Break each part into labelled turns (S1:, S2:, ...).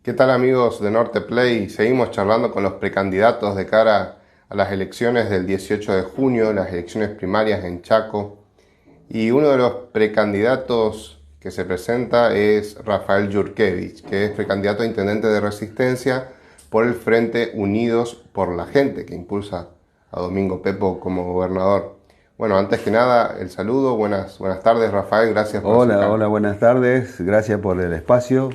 S1: ¿Qué tal amigos de Norte Play? Seguimos charlando con los precandidatos de cara a las elecciones del 18 de junio, las elecciones primarias en Chaco. Y uno de los precandidatos que se presenta es Rafael Yurkevich, que es precandidato a intendente de Resistencia por el Frente Unidos por la Gente, que impulsa a Domingo Pepo como gobernador. Bueno, antes que nada, el saludo. Buenas tardes, Rafael. Gracias por acercarte.
S2: Hola, buenas tardes. Gracias por el espacio.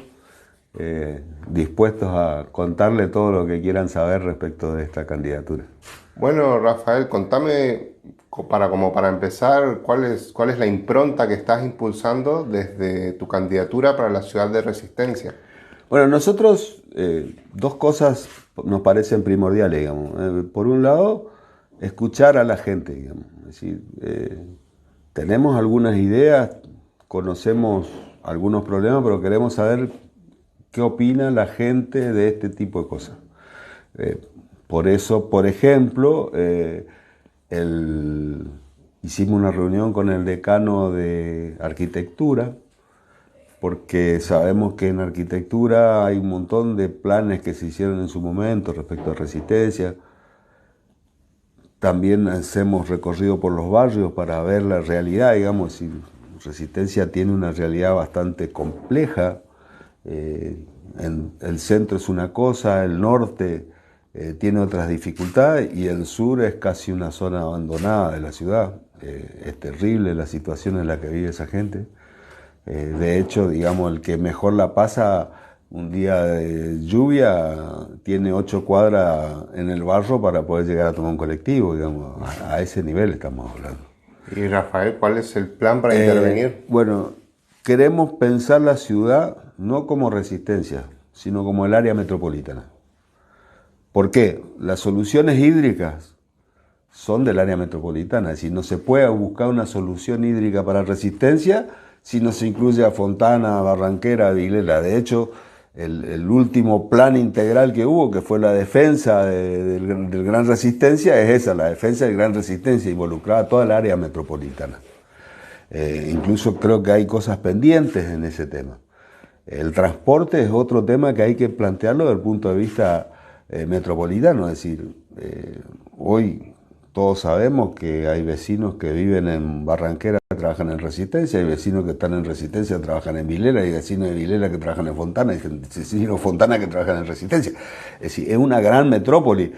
S2: Dispuestos a contarle todo lo que quieran saber respecto de esta candidatura.
S1: Bueno, Rafael, contame para empezar, ¿cuál es la impronta que estás impulsando desde tu candidatura para la ciudad de Resistencia?
S2: Bueno, nosotros dos cosas nos parecen primordiales, digamos. Por un lado, escuchar a la gente, digamos. Es decir, tenemos algunas ideas, conocemos algunos problemas, pero queremos saber qué opina la gente de este tipo de cosas. Por eso, por ejemplo, hicimos una reunión con el decano de arquitectura, porque sabemos que en arquitectura hay un montón de planes que se hicieron en su momento respecto a Resistencia. También hacemos recorrido por los barrios para ver la realidad, digamos, si Resistencia tiene una realidad bastante compleja. El centro es una cosa, el norte tiene otras dificultades y el sur es casi una zona abandonada de la ciudad. Es terrible la situación en la que vive esa gente. De hecho, digamos, el que mejor la pasa un día de lluvia tiene 8 cuadras en el barro para poder llegar a tomar un colectivo, digamos, a ese nivel estamos hablando.
S1: Y Rafael, ¿cuál es el plan para intervenir?
S2: Bueno, queremos pensar la ciudad no como Resistencia, sino como el área metropolitana. ¿Por qué? Las soluciones hídricas son del área metropolitana, es decir, no se puede buscar una solución hídrica para Resistencia si no se incluye a Fontana, Barranquera, Vilela. De hecho, el último plan integral que hubo, que fue la defensa del Gran Resistencia, es esa, la defensa del Gran Resistencia, involucrada a toda el área metropolitana. Incluso creo que hay cosas pendientes en ese tema. El transporte es otro tema que hay que plantearlo desde el punto de vista metropolitano, es decir, hoy todos sabemos que hay vecinos que viven en Barranquera que trabajan en Resistencia, hay vecinos que están en Resistencia que trabajan en Vilela, hay vecinos de Vilela que trabajan en Fontana, hay vecinos de Fontana que trabajan en Resistencia. Es decir, es una gran metrópoli.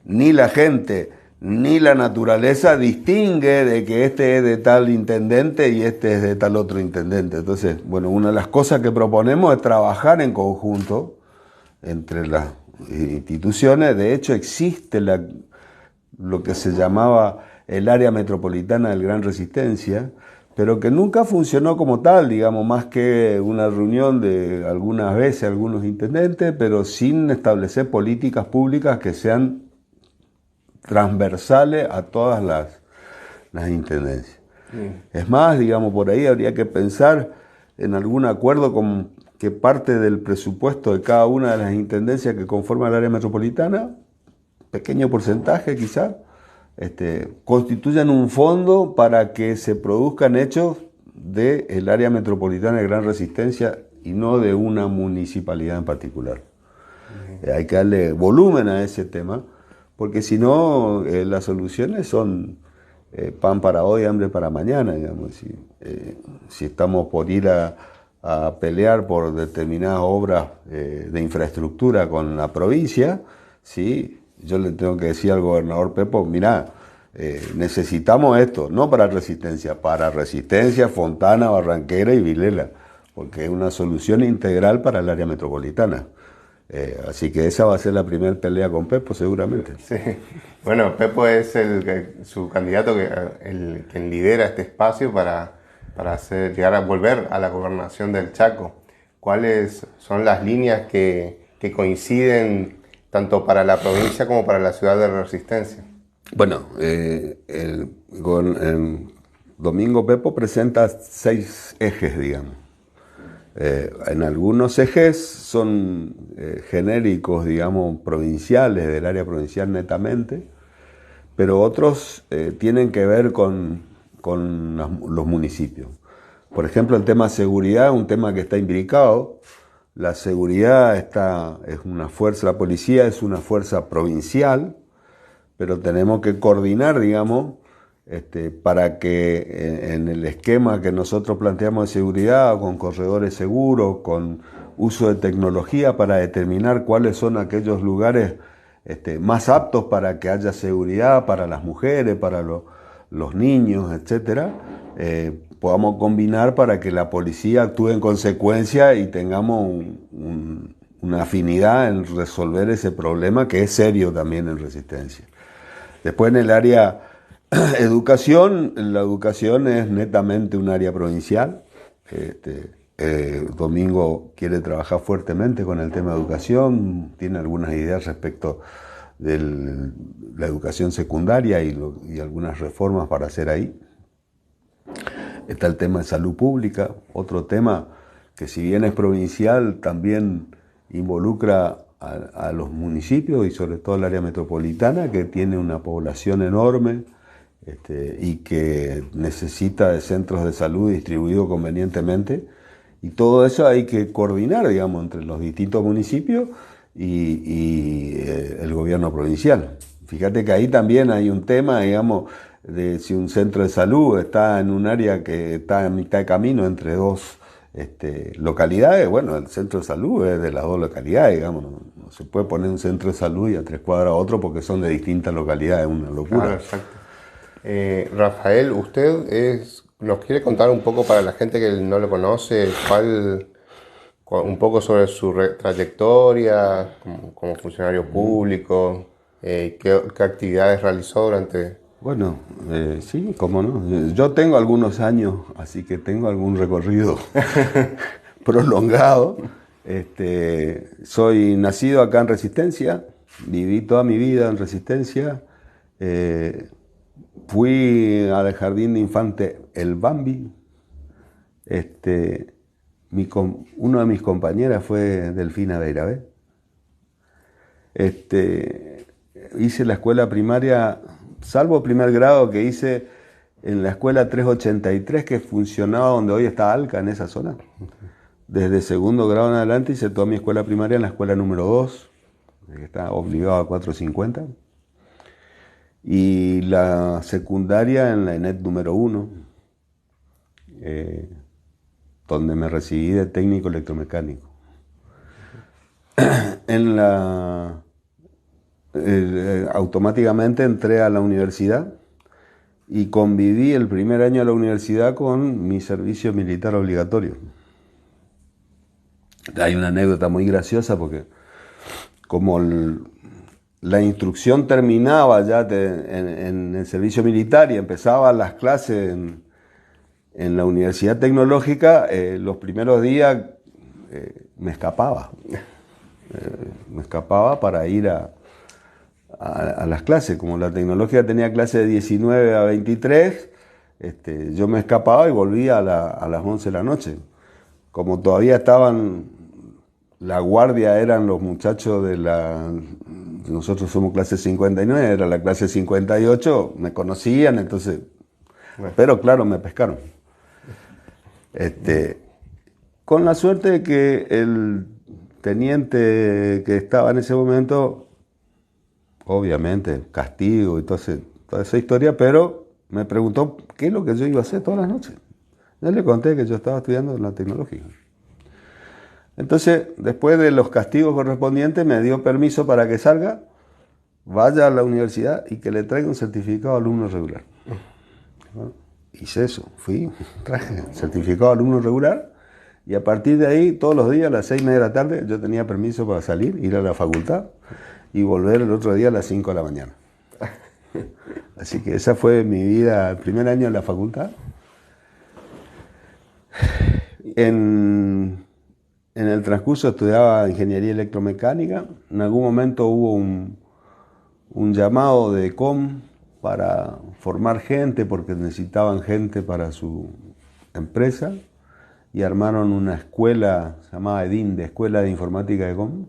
S2: Ni la gente ni la naturaleza distingue de que este es de tal intendente y este es de tal otro intendente. Entonces, bueno, una de las cosas que proponemos es trabajar en conjunto entre las instituciones. De hecho, existe lo que se llamaba el área metropolitana del Gran Resistencia, pero que nunca funcionó como tal, digamos, más que una reunión de algunas veces algunos intendentes, pero sin establecer políticas públicas que sean transversales a todas las intendencias. Es más, digamos, por ahí habría que pensar en algún acuerdo con que parte del presupuesto de cada una de las intendencias que conforman el área metropolitana, pequeño porcentaje quizá, constituyan un fondo para que se produzcan hechos del área metropolitana de Gran Resistencia y no de una municipalidad en particular. Hay que darle volumen a ese tema, porque si no, las soluciones son pan para hoy, hambre para mañana, digamos. Si estamos por ir a pelear por determinadas obras de infraestructura con la provincia, ¿sí? Yo le tengo que decir al gobernador Pepo, mirá, necesitamos esto, no para Resistencia, Fontana, Barranquera y Vilela, porque es una solución integral para el área metropolitana. Así que esa va a ser la primera pelea con Pepo, seguramente.
S1: Sí. Bueno, Pepo es su candidato, quien lidera este espacio para llegar a volver a la gobernación del Chaco. ¿Cuáles son las líneas que coinciden tanto para la provincia como para la ciudad de Resistencia?
S2: Bueno, Domingo Pepo presenta 6 ejes, digamos. En algunos ejes son genéricos, digamos, provinciales, del área provincial netamente, pero otros tienen que ver con los municipios. Por ejemplo, el tema seguridad es un tema que está imbricado. La seguridad es una fuerza, la policía es una fuerza provincial, pero tenemos que coordinar, digamos, para que en el esquema que nosotros planteamos de seguridad, con corredores seguros, con uso de tecnología para determinar cuáles son aquellos lugares más aptos para que haya seguridad para las mujeres, para los niños, etcétera, podamos combinar para que la policía actúe en consecuencia y tengamos una afinidad en resolver ese problema que es serio también en Resistencia. Después en el área educación, la educación es netamente un área provincial. Domingo quiere trabajar fuertemente con el tema de educación, tiene algunas ideas respecto de la educación secundaria y algunas reformas para hacer ahí. Está el tema de salud pública, otro tema que si bien es provincial también involucra a los municipios y sobre todo el área metropolitana, que tiene una población enorme y que necesita de centros de salud distribuidos convenientemente. Y todo eso hay que coordinar, digamos, entre los distintos municipios y el gobierno provincial. Fíjate que ahí también hay un tema, digamos, de si un centro de salud está en un área que está en mitad de camino entre dos localidades. Bueno, el centro de salud es de las dos localidades, digamos, no se puede poner un centro de salud y a 3 cuadras otro porque son de distintas localidades, es una locura.
S1: Claro, exacto. Rafael, usted nos quiere contar un poco para la gente que no lo conoce, un poco sobre su trayectoria como funcionario público, qué actividades realizó durante...
S2: Bueno, sí, cómo no. Yo tengo algunos años, así que tengo algún recorrido prolongado. Soy nacido acá en Resistencia, viví toda mi vida en Resistencia. Fui al jardín de infante El Bambi. Uno de mis compañeras fue Delfina Beirabé. Hice la escuela primaria, salvo primer grado que hice en la escuela 383 que funcionaba donde hoy está Alca, en esa zona. Desde segundo grado en adelante hice toda mi escuela primaria en la escuela número 2, que está obligado a 450. Y la secundaria en la ENET número 1, donde me recibí de técnico electromecánico. Automáticamente entré a la universidad y conviví el primer año de la universidad con mi servicio militar obligatorio. Hay una anécdota muy graciosa porque como la instrucción terminaba ya en el servicio militar y empezaban las clases en la Universidad Tecnológica, los primeros días me escapaba. Me escapaba para ir a las clases. Como la Tecnológica tenía clases de 19 a 23, yo me escapaba y volvía a las 11 de la noche. Como todavía estaban... La guardia eran los muchachos nosotros somos clase 59, era la clase 58, me conocían, entonces, bueno. Pero claro, me pescaron. Con la suerte de que el teniente que estaba en ese momento, obviamente, castigo y toda esa historia, pero me preguntó qué es lo que yo iba a hacer todas las noches. Yo le conté que yo estaba estudiando en la tecnológica. Entonces, después de los castigos correspondientes, me dio permiso para que salga, vaya a la universidad y que le traiga un certificado de alumno regular. Bueno, hice eso, traje certificado de alumno regular y a partir de ahí, todos los días a las 6:30 de la tarde, yo tenía permiso para salir, ir a la facultad y volver el otro día a las 5 de la mañana. Así que esa fue mi vida, el primer año en la facultad. En el transcurso estudiaba ingeniería electromecánica. En algún momento hubo un llamado de ECOM para formar gente porque necesitaban gente para su empresa y armaron una escuela, se llamaba EDIN, Escuela de Informática de ECOM.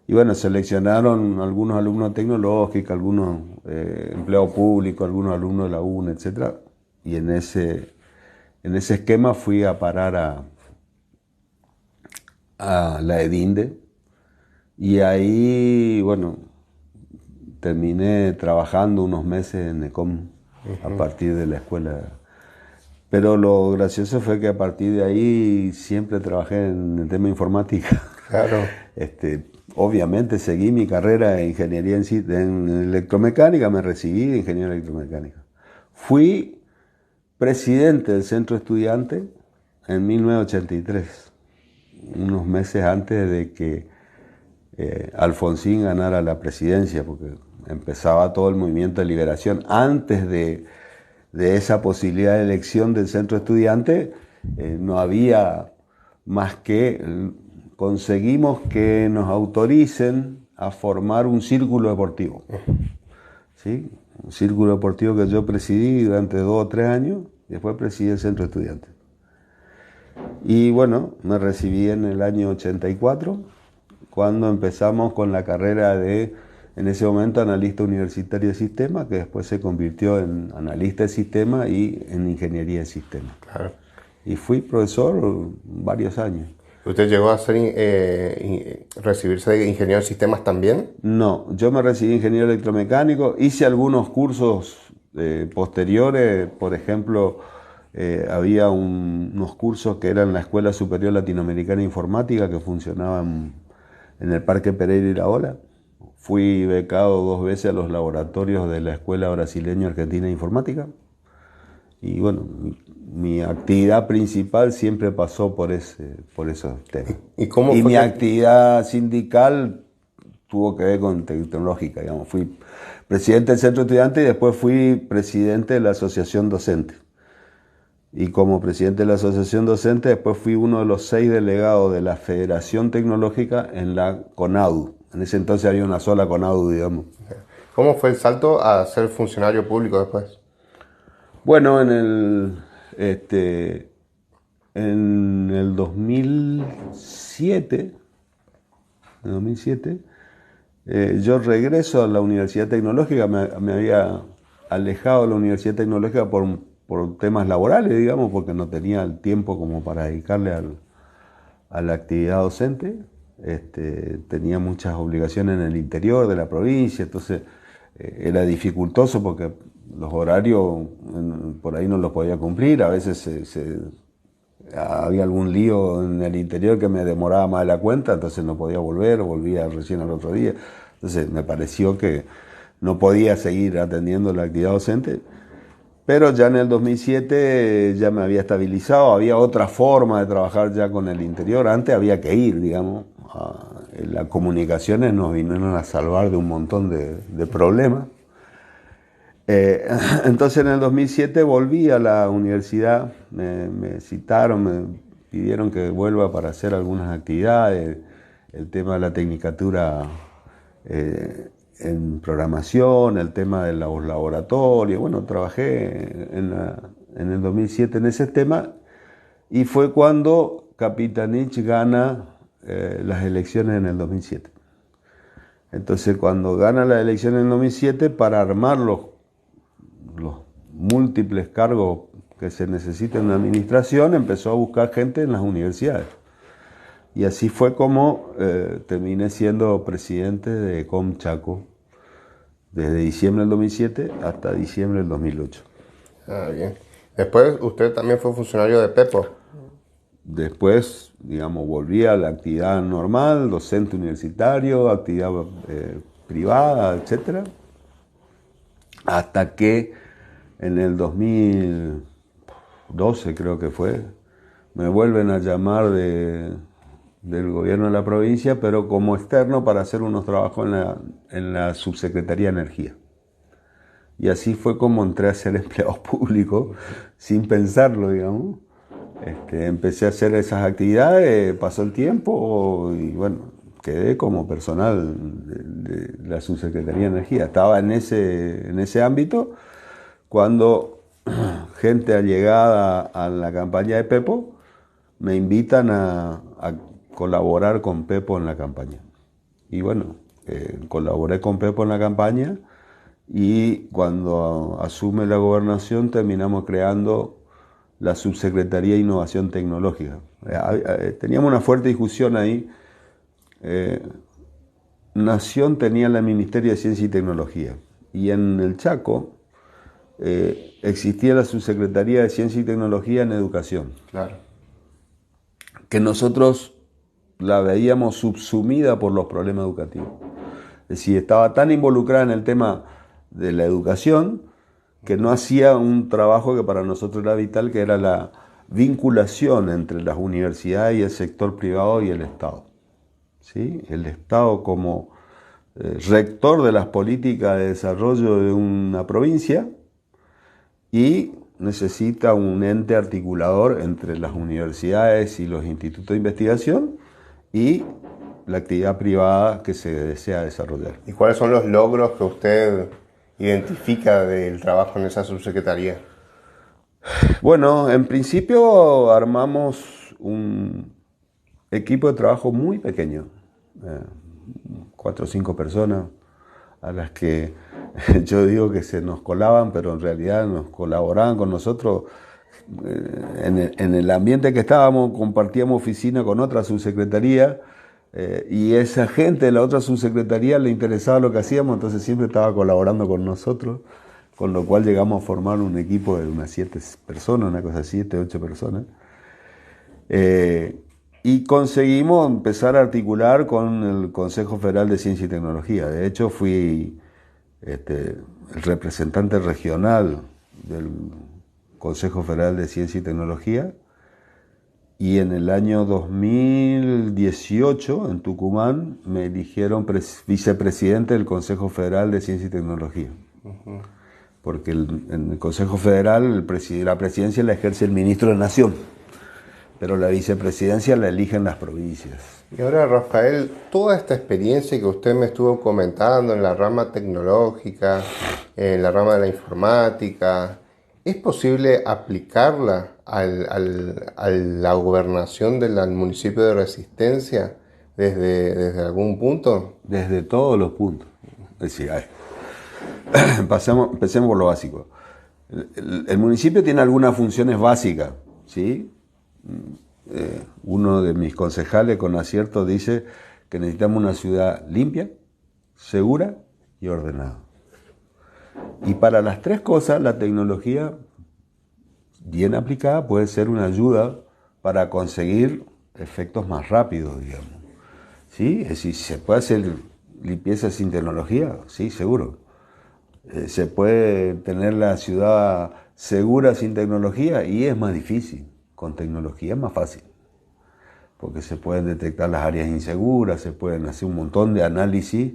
S2: Y bueno, seleccionaron algunos alumnos tecnológicos, algunos empleados públicos, algunos alumnos de la UNE, etc. Y en ese esquema fui a parar a la EDINDE, y ahí, bueno, terminé trabajando unos meses en ECOM a partir de la escuela. Pero lo gracioso fue que a partir de ahí siempre trabajé en el tema informática.
S1: Claro.
S2: Obviamente seguí mi carrera en ingeniería en electromecánica, me recibí de ingeniero electromecánica. Fui presidente del centro estudiante en 1983, unos meses antes de que Alfonsín ganara la presidencia, porque empezaba todo el movimiento de liberación. Antes de esa posibilidad de elección del centro estudiante, no había más que conseguimos que nos autoricen a formar un círculo deportivo. ¿Sí? Un círculo deportivo que yo presidí durante 2 o 3 años, y después presidí el centro estudiante. Y bueno, me recibí en el año 84, cuando empezamos con la carrera de, en ese momento, analista universitario de sistemas, que después se convirtió en analista de sistemas y en ingeniería de sistemas.
S1: Claro.
S2: Y fui profesor varios años.
S1: ¿Usted llegó a recibirse de ingeniero de sistemes también?
S2: No, yo me recibí ingeniero electromecánico, hice algunos cursos posteriores, por ejemplo, había unos cursos que eran la Escuela Superior Latinoamericana de Informática, que funcionaban en el Parque Pereira y La Ola. Fui becado 2 veces a los laboratorios de la Escuela Brasileña Argentina de Informática. Y bueno, mi actividad principal siempre pasó por esos temas.
S1: ¿Y
S2: mi actividad sindical tuvo que ver con tecnológica, digamos. Fui presidente del centro estudiante y después fui presidente de la asociación docente. Y como presidente de la asociación docente, después fui uno de los 6 delegados de la Federación Tecnológica en la CONADU. En ese entonces había una sola CONADU, digamos.
S1: ¿Cómo fue el salto a ser funcionario público después?
S2: Bueno, en el 2007, yo regreso a la Universidad Tecnológica. Me había alejado de la Universidad Tecnológica por temas laborales, digamos, porque no tenía el tiempo como para dedicarle a la actividad docente. Tenía muchas obligaciones en el interior de la provincia, entonces era dificultoso porque los horarios por ahí no los podía cumplir. A veces había algún lío en el interior que me demoraba más de la cuenta, entonces no podía volver, o volvía recién al otro día. Entonces me pareció que no podía seguir atendiendo la actividad docente. Pero ya en el 2007 ya me había estabilizado, había otra forma de trabajar ya con el interior. Antes había que ir, digamos. Las comunicaciones nos vinieron a salvar de un montón de problemas. Entonces en el 2007 volví a la universidad, me citaron, me pidieron que vuelva para hacer algunas actividades, el tema de la tecnicatura en programación, el tema de los laboratorios. Bueno, trabajé en el 2007 en ese tema, y fue cuando Capitanich gana las elecciones en el 2007. Entonces cuando gana las elecciones en el 2007, para armar los múltiples cargos que se necesitan en la administración, empezó a buscar gente en las universidades. Y así fue como terminé siendo presidente de ECOM Chaco desde diciembre del 2007 hasta diciembre del 2008.
S1: Ah, bien. Después usted también fue funcionario de Pepo.
S2: Después, digamos, volví a la actividad normal, docente universitario, actividad privada, etc. Hasta que en el 2012, creo que fue, me vuelven a llamar del gobierno de la provincia, pero como externo, para hacer unos trabajos en la Subsecretaría de Energía. Y así fue como entré a ser empleado público, sin pensarlo, digamos. Empecé a hacer esas actividades, pasó el tiempo y bueno, quedé como personal de la Subsecretaría de Energía. Estaba en ese ámbito cuando gente allegada a la campaña de Pepo me invitan a colaborar con Pepo en la campaña. Y bueno, colaboré con Pepo en la campaña, y cuando asume la gobernación terminamos creando la Subsecretaría de Innovación Tecnológica. Teníamos una fuerte discusión ahí. Nación tenía el Ministerio de Ciencia y Tecnología, y en el Chaco existía la Subsecretaría de Ciencia y Tecnología en Educación.
S1: Claro.
S2: Que nosotros la veíamos subsumida por los problemas educativos. Es decir, estaba tan involucrada en el tema de la educación que no hacía un trabajo que para nosotros era vital, que era la vinculación entre las universidades y el sector privado y el Estado. ¿Sí? El Estado como rector de las políticas de desarrollo de una provincia, y necesita un ente articulador entre las universidades y los institutos de investigación y la actividad privada que se desea desarrollar.
S1: ¿Y cuáles son los logros que usted identifica del trabajo en esa subsecretaría?
S2: Bueno, en principio armamos un equipo de trabajo muy pequeño, 4 o 5 personas, a las que yo digo que se nos colaban, pero en realidad nos colaboraban con nosotros. En el ambiente que estábamos, compartíamos oficina con otra subsecretaría, y esa gente de la otra subsecretaría le interesaba lo que hacíamos, entonces siempre estaba colaborando con nosotros, con lo cual llegamos a formar un equipo de unas 7 personas, una cosa así, 7, 8 personas. Y conseguimos empezar a articular con el Consejo Federal de Ciencia y Tecnología. De hecho, fui el representante regional del Consejo Federal de Ciencia y Tecnología, y en el año 2018, en Tucumán, me eligieron vicepresidente del Consejo Federal de Ciencia y Tecnología. Porque en el Consejo Federal la presidencia la ejerce el ministro de Nación, pero la vicepresidencia la eligen las provincias.
S1: Y ahora, Rafael, toda esta experiencia que usted me estuvo comentando en la rama tecnológica, en la rama de la informática, ¿es posible aplicarla a la gobernación del municipio de Resistencia desde algún punto?
S2: Desde todos los puntos. Es decir, empecemos por lo básico. El municipio tiene algunas funciones básicas, ¿sí? Uno de mis concejales, con acierto, dice que necesitamos una ciudad limpia, segura y ordenada. Y para las 3 cosas, la tecnología bien aplicada puede ser una ayuda para conseguir efectos más rápidos, digamos. ¿Sí? Es decir, ¿se puede hacer limpieza sin tecnología? Sí, seguro. ¿Se puede tener la ciudad segura sin tecnología? Y es más difícil. Con tecnología es más fácil, porque se pueden detectar las áreas inseguras, se pueden hacer un montón de análisis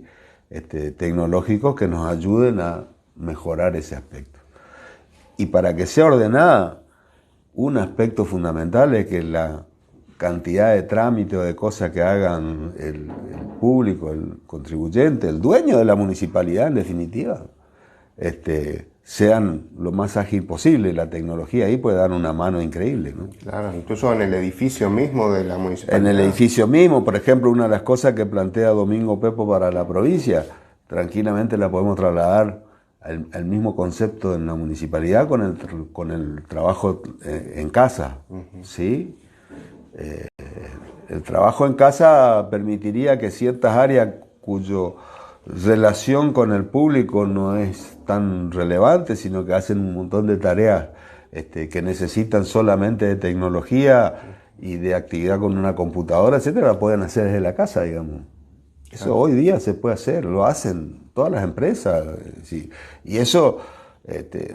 S2: tecnológicos que nos ayuden a mejorar ese aspecto. Y para que sea ordenada, un aspecto fundamental es que la cantidad de trámites o de cosas que hagan el público, el contribuyente, el dueño de la municipalidad en definitiva, sean lo más ágil posible. La tecnología ahí puede dar una mano increíble, ¿no?
S1: Claro, incluso en el edificio mismo de la municipalidad.
S2: En el edificio mismo, por ejemplo, una de las cosas que plantea Domingo Pepo para la provincia, tranquilamente la podemos trasladar al mismo concepto en la municipalidad con el trabajo en casa, ¿sí? El trabajo en casa permitiría que ciertas áreas cuyo relación con el público no es tan relevante, sino que hacen un montón de tareas que necesitan solamente de tecnología y de actividad con una computadora, etcétera, la pueden hacer desde la casa, digamos. Eso hoy día se puede hacer, lo hacen todas las empresas, ¿sí? Y eso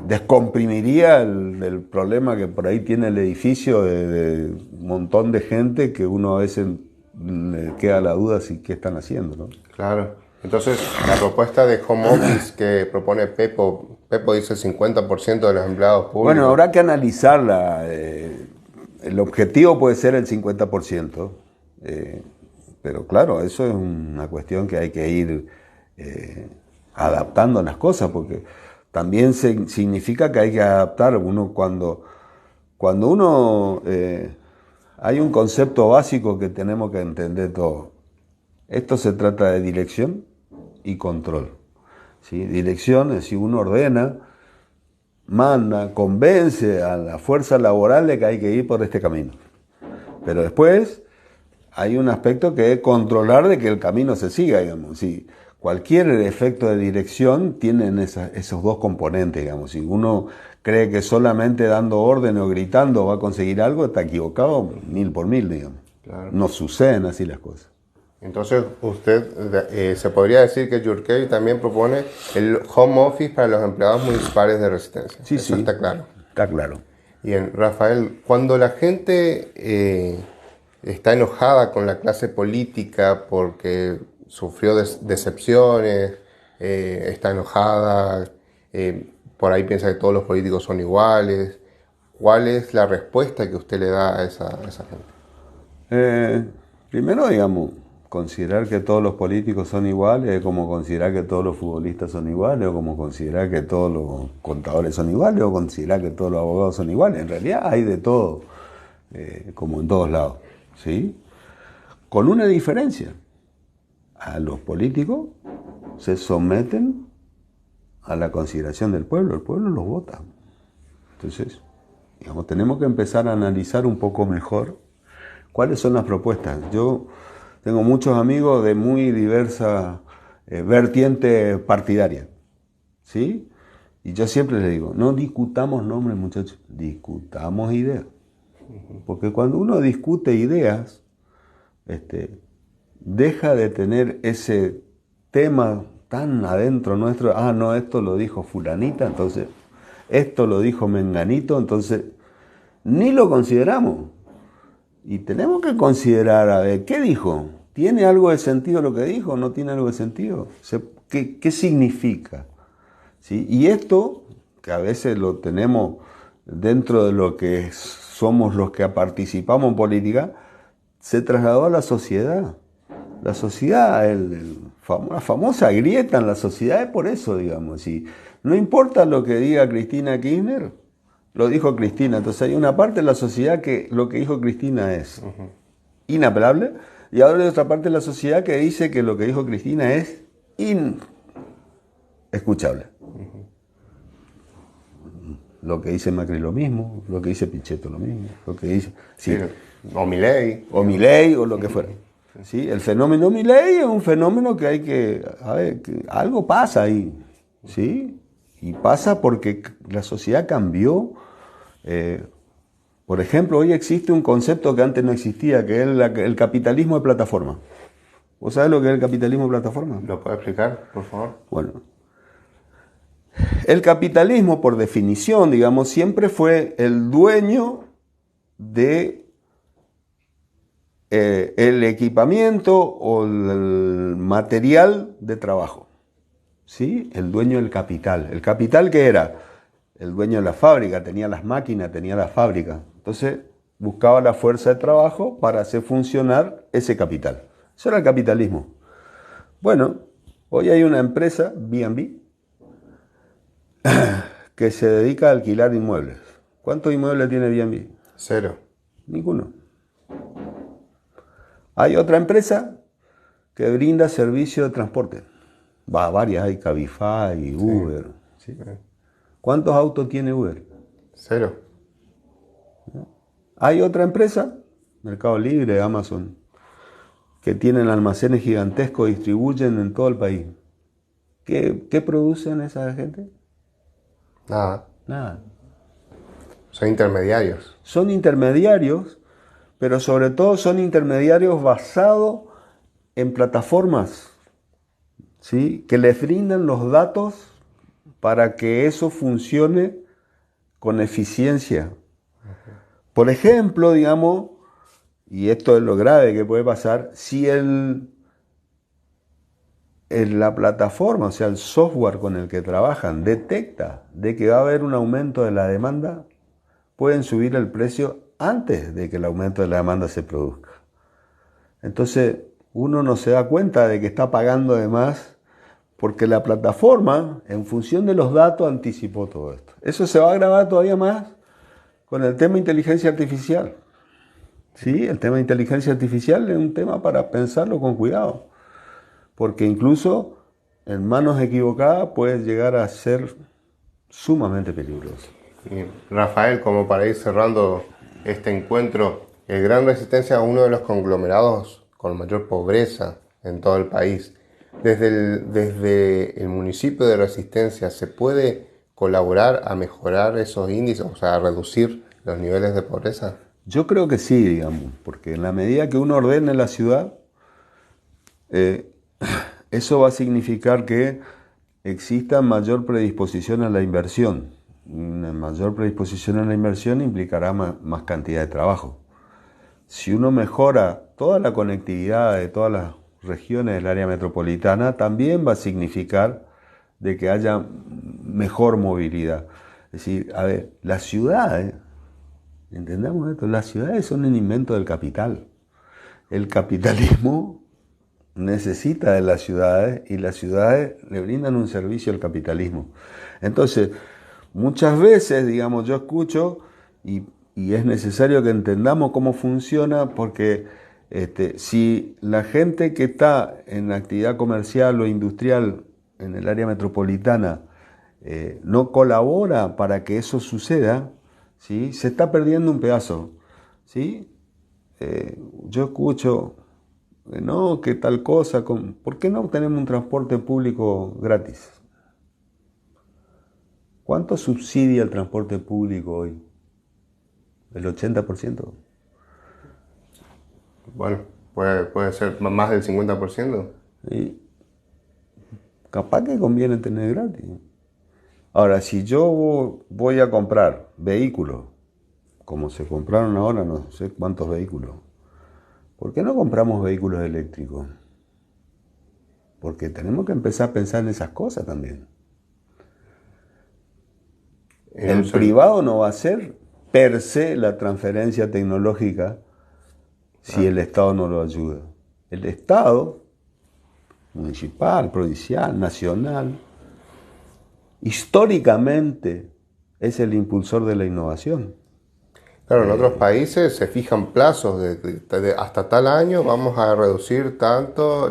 S2: descomprimiría el problema que por ahí tiene el edificio de un montón de gente que uno a veces le queda la duda si qué están haciendo, ¿no?
S1: Claro. Entonces, la propuesta de home office que propone Pepo dice 50% de los empleados públicos.
S2: Bueno, habrá que analizarla. El objetivo puede ser el 50%, pero claro, eso es una cuestión que hay que ir adaptando las cosas, porque también significa que hay que adaptar. Cuando uno hay un concepto básico que tenemos que entender todos. Esto se trata de dirección y control, ¿sí? Dirección es si uno ordena manda, convence a la fuerza laboral de que hay que ir por este camino. Pero después hay un aspecto que es controlar de que el camino se siga, digamos. Si cualquier efecto de dirección tiene esos dos componentes, digamos. Si uno cree que solamente dando orden o gritando va a conseguir algo, está equivocado 1000 por 1000, digamos.
S1: Claro.
S2: No suceden así las cosas.
S1: Entonces, usted se podría decir que Yurkey también propone el home office para los empleados municipales de Resistencia.
S2: Sí,
S1: Eso
S2: sí.
S1: está claro.
S2: Está claro.
S1: Bien, Rafael, cuando la gente está enojada con la clase política porque sufrió decepciones, está enojada, por ahí piensa que todos los políticos son iguales, ¿cuál es la respuesta que usted le da a esa gente?
S2: Primero, digamos, considerar que todos los políticos son iguales es como considerar que todos los futbolistas son iguales, o como considerar que todos los contadores son iguales, o considerar que todos los abogados son iguales. En realidad hay de todo, como en todos lados, ¿sí? Con una diferencia. A los políticos se someten a la consideración del pueblo. El pueblo los vota. Entonces, digamos, tenemos que empezar a analizar un poco mejor cuáles son las propuestas. Yo tengo muchos amigos de muy diversa vertiente partidaria, ¿sí? Y yo siempre les digo, no discutamos nombres, muchachos, discutamos ideas. Porque cuando uno discute ideas, deja de tener ese tema tan adentro nuestro, no, esto lo dijo fulanita, entonces, esto lo dijo menganito, entonces, ni lo consideramos. Y tenemos que considerar, a ver, ¿qué dijo? ¿Tiene algo de sentido lo que dijo? ¿No tiene algo de sentido? ¿Qué significa? ¿Sí? Y esto, que a veces lo tenemos dentro de lo que somos los que participamos en política, se trasladó a la sociedad. La sociedad, la famosa grieta en la sociedad es por eso, digamos. ¿Sí? No importa lo que diga Cristina Kirchner, lo dijo Cristina. Entonces hay una parte de la sociedad que lo que dijo Cristina es inapelable, y ahora hay otra parte de la sociedad que dice que lo que dijo Cristina es inescuchable. Lo que dice Macri lo mismo, lo que dice Pichetto lo mismo, lo que dice... Sí,
S1: o Milei.
S2: O Milei, o lo que fuera. ¿Sí? El fenómeno Milei es un fenómeno que hay que... A ver, que algo pasa ahí, ¿sí? Y pasa porque la sociedad cambió. Por ejemplo, hoy existe un concepto que antes no existía, que es el capitalismo de plataforma. ¿Vos sabés lo que es el capitalismo de plataforma?
S1: ¿Lo puede explicar, por favor?
S2: Bueno, el capitalismo, por definición, digamos, siempre fue el dueño de el equipamiento o el material de trabajo. ¿Sí? El dueño del capital. ¿El capital qué era? El dueño de la fábrica, tenía las máquinas, tenía la fábrica. Entonces buscaba la fuerza de trabajo para hacer funcionar ese capital. Eso era el capitalismo. Bueno, hoy hay una empresa, B&B, que se dedica a alquilar inmuebles. ¿Cuántos inmuebles tiene B&B?
S1: 0.
S2: Ninguno. Hay otra empresa que brinda servicio de transporte. Varias, hay Cabify, Uber. ¿Sí? ¿Sí? ¿Cuántos autos tiene Uber?
S1: 0.
S2: Hay otra empresa, Mercado Libre, Amazon, que tienen almacenes gigantescos, distribuyen en todo el país. ¿Qué producen esa gente?
S1: Nada.
S2: Nada.
S1: Son intermediarios.
S2: Son intermediarios, pero sobre todo son intermediarios basados en plataformas, ¿sí? Que les brindan los datos para que eso funcione con eficiencia. Por ejemplo, digamos, y esto es lo grave que puede pasar, si la plataforma, o sea, el software con el que trabajan, detecta de que va a haber un aumento de la demanda, pueden subir el precio antes de que el aumento de la demanda se produzca. Entonces, uno no se da cuenta de que está pagando de más porque la plataforma, en función de los datos, anticipó todo esto. Eso se va a agravar todavía más con el tema de inteligencia artificial. Sí, el tema de inteligencia artificial es un tema para pensarlo con cuidado, porque incluso en manos equivocadas puede llegar a ser sumamente peligroso.
S1: Y Rafael, como para ir cerrando este encuentro, el Gran Resistencia es uno de los conglomerados con mayor pobreza en todo el país. Desde el municipio de Resistencia, ¿se puede colaborar a mejorar esos índices, o sea, a reducir los niveles de pobreza?
S2: Yo creo que sí, digamos, porque en la medida que uno ordene la ciudad, eso va a significar que exista mayor predisposición a la inversión. Una mayor predisposición a la inversión implicará más cantidad de trabajo. Si uno mejora toda la conectividad de todas las regiones del área metropolitana, también va a significar de que haya mejor movilidad. Es decir, a ver, las ciudades, entendamos esto, las ciudades son un invento del capital. El capitalismo necesita de las ciudades y las ciudades le brindan un servicio al capitalismo. Entonces, muchas veces, digamos, yo escucho y es necesario que entendamos cómo funciona porque si la gente que está en actividad comercial o industrial en el área metropolitana no colabora para que eso suceda, ¿sí? Se está perdiendo un pedazo. ¿Sí? Yo escucho, no, que tal cosa, ¿por qué no tenemos un transporte público gratis? ¿Cuánto subsidia el transporte público hoy? ¿El 80%?
S1: Bueno, puede ser más del 50%.
S2: Y capaz que conviene tener gratis. Ahora, si yo voy a comprar vehículos, como se compraron ahora no sé cuántos vehículos, ¿por qué no compramos vehículos eléctricos? Porque tenemos que empezar a pensar en esas cosas también. El privado no va a hacer per se la transferencia tecnológica si el Estado no lo ayuda. El Estado, municipal, provincial, nacional, históricamente es el impulsor de la innovación.
S1: Claro, en otros países se fijan plazos hasta tal año vamos a reducir tanto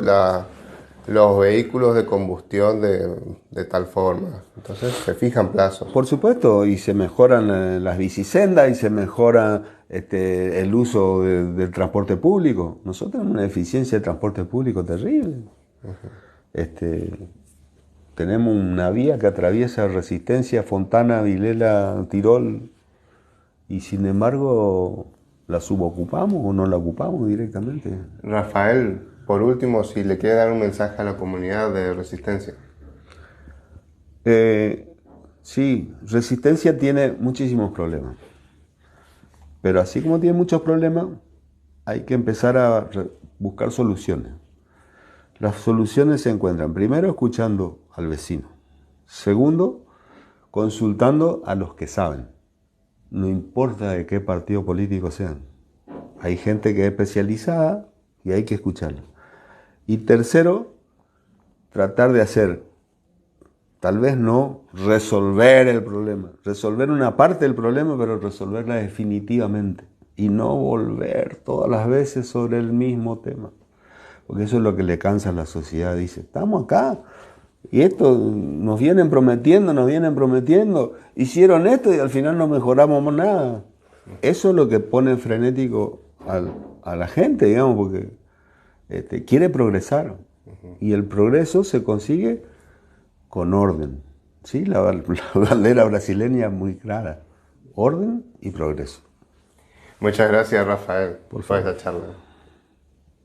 S1: los vehículos de combustión de tal forma. Entonces se fijan plazos.
S2: Por supuesto, y se mejoran las bicisendas y se mejora el uso del transporte público. Nosotros tenemos una eficiencia de transporte público terrible. Tenemos una vía que atraviesa Resistencia, Fontana, Vilela, Tirol, y sin embargo la subocupamos o no la ocupamos directamente.
S1: Rafael, por último, si le quiere dar un mensaje a la comunidad de Resistencia.
S2: Sí, Resistencia tiene muchísimos problemas. Pero así como tiene muchos problemas, hay que empezar a buscar soluciones. Las soluciones se encuentran, primero, escuchando al vecino. Segundo, consultando a los que saben. No importa de qué partido político sean. Hay gente que es especializada y hay que escucharla. Y tercero, tratar de hacer, tal vez no resolver el problema, resolver una parte del problema, pero resolverla definitivamente y no volver todas las veces sobre el mismo tema. Porque eso es lo que le cansa a la sociedad. Dice, estamos acá y esto nos vienen prometiendo, hicieron esto y al final no mejoramos nada. Eso es lo que pone frenético a la gente, digamos, porque quiere progresar. Y el progreso se consigue con orden. ¿Sí? La bandera brasileña es muy clara. Orden y progreso.
S1: Muchas gracias, Rafael, por esta charla.